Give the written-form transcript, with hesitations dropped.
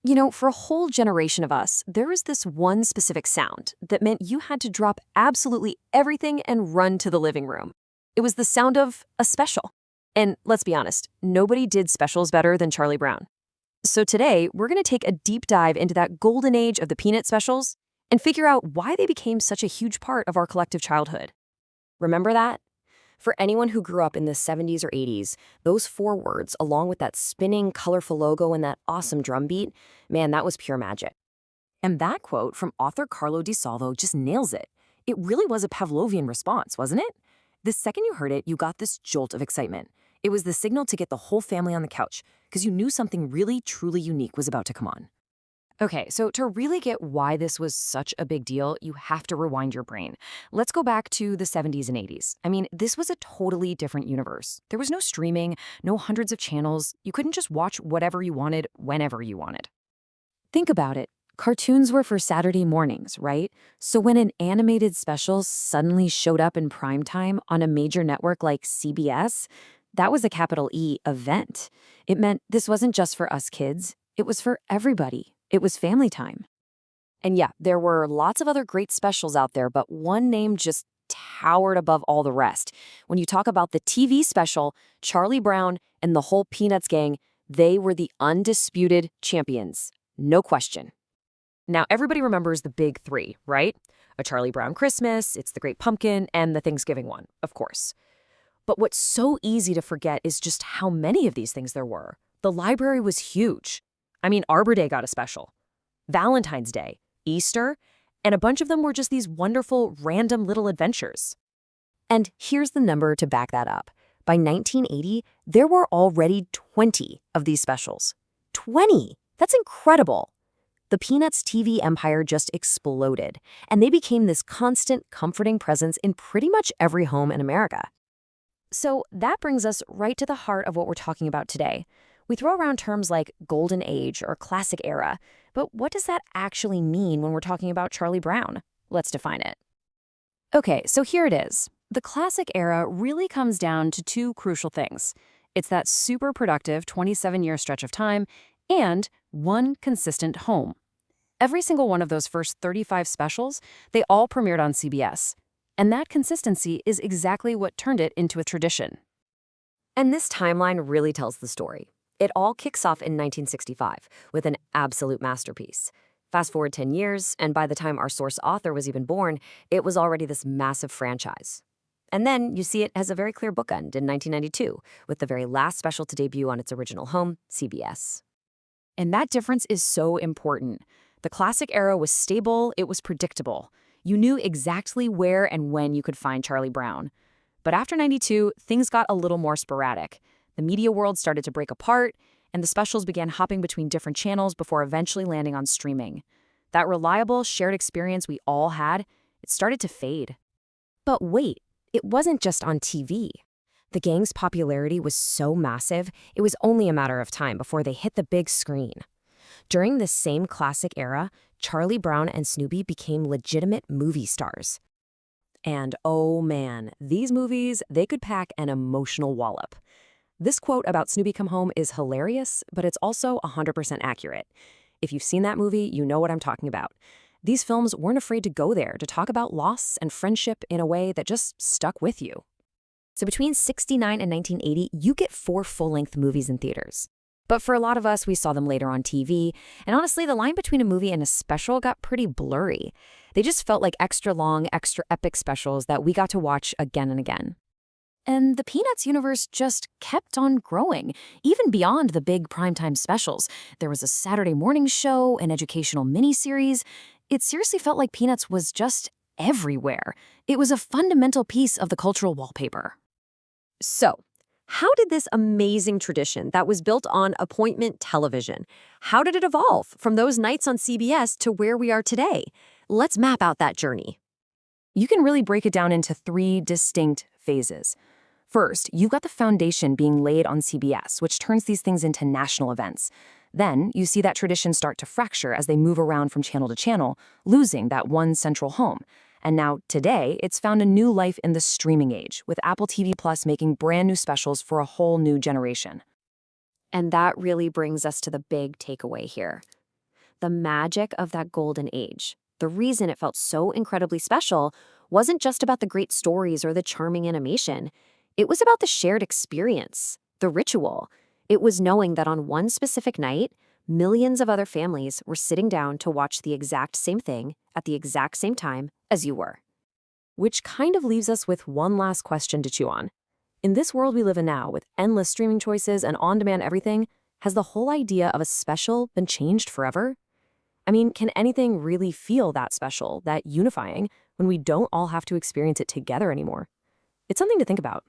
For a whole generation of us, there was this one specific sound that meant you had to drop absolutely everything and run to the living room. It was the sound of a special. And let's be honest, nobody did specials better than Charlie Brown. So today, we're going to take a deep dive into that golden age of the Peanut specials and figure out why they became such a huge part of our collective childhood. Remember that? For anyone who grew up in the 70s or 80s, those four words, along with that spinning, colorful logo and that awesome drum beat, man, that was pure magic. And that quote from author Carlo Di Salvo just nails it. It really was a Pavlovian response, wasn't it? The second you heard it, you got this jolt of excitement. It was the signal to get the whole family on the couch because you knew something really, truly unique was about to come on. Okay, so to really get why this was such a big deal, you have to rewind your brain. Let's go back to the 70s and 80s. I mean, this was a totally different universe. There was no streaming, no hundreds of channels. You couldn't just watch whatever you wanted, whenever you wanted. Think about it. Cartoons were for Saturday mornings, right? So when an animated special suddenly showed up in primetime on a major network like CBS, that was a capital E event. It meant this wasn't just for us kids. It was for everybody. It was family time. And yeah, there were lots of other great specials out there, but one name just towered above all the rest. When you talk about the TV special, Charlie Brown and the whole Peanuts gang, they were the undisputed champions. No question. Now, everybody remembers the big three, right? A Charlie Brown Christmas, It's the Great Pumpkin, and the Thanksgiving one, of course. But what's so easy to forget is just how many of these things there were. The library was huge. I mean, Arbor Day got a special, Valentine's Day, Easter, and a bunch of them were just these wonderful, random little adventures. And here's the number to back that up. By 1980, there were already 20 of these specials. 20! That's incredible! The Peanuts TV empire just exploded, and they became this constant, comforting presence in pretty much every home in America. So that brings us right to the heart of what we're talking about today. We throw around terms like golden age or classic era, but what does that actually mean when we're talking about Charlie Brown? Let's define it. Okay, so here it is. The classic era really comes down to two crucial things. It's that super productive 27-year stretch of time and one consistent home. Every single one of those first 35 specials, they all premiered on CBS. And that consistency is exactly what turned it into a tradition. And this timeline really tells the story. It all kicks off in 1965 with an absolute masterpiece. Fast forward 10 years, and by the time our source author was even born, it was already this massive franchise. And then you see it as a very clear bookend in 1992, with the very last special to debut on its original home, CBS. And that difference is so important. The classic era was stable, it was predictable. You knew exactly where and when you could find Charlie Brown. But after 92, things got a little more sporadic. The media world started to break apart, and the specials began hopping between different channels before eventually landing on streaming. That reliable, shared experience we all had, it started to fade. But wait, it wasn't just on TV. The gang's popularity was so massive, it was only a matter of time before they hit the big screen. During this same classic era, Charlie Brown and Snoopy became legitimate movie stars. And oh man, these movies, they could pack an emotional wallop. This quote about Snoopy Come Home is hilarious, but it's also 100% accurate. If you've seen that movie, you know what I'm talking about. These films weren't afraid to go there to talk about loss and friendship in a way that just stuck with you. So between 1969 and 1980, you get 4 full-length movies in theaters. But for a lot of us, we saw them later on TV, and honestly, the line between a movie and a special got pretty blurry. They just felt like extra long, extra epic specials that we got to watch again and again. And the Peanuts universe just kept on growing, even beyond the big primetime specials. There was a Saturday morning show, an educational miniseries. It seriously felt like Peanuts was just everywhere. It was a fundamental piece of the cultural wallpaper. So, how did this amazing tradition that was built on appointment television, how did it evolve from those nights on CBS to where we are today? Let's map out that journey. You can really break it down into 3 distinct phases. First, you've got the foundation being laid on CBS, which turns these things into national events. Then, you see that tradition start to fracture as they move around from channel to channel, losing that one central home. And now, today, it's found a new life in the streaming age, with Apple TV Plus making brand new specials for a whole new generation. And that really brings us to the big takeaway here. the magic of that golden age. The reason it felt so incredibly special wasn't just about the great stories or the charming animation. It was about the shared experience, the ritual. It was knowing that on one specific night, millions of other families were sitting down to watch the exact same thing at the exact same time as you were. Which kind of leaves us with one last question to chew on. In this world we live in now, with endless streaming choices and on-demand everything, has the whole idea of a special been changed forever? I mean, can anything really feel that special, that unifying, when we don't all have to experience it together anymore? It's something to think about.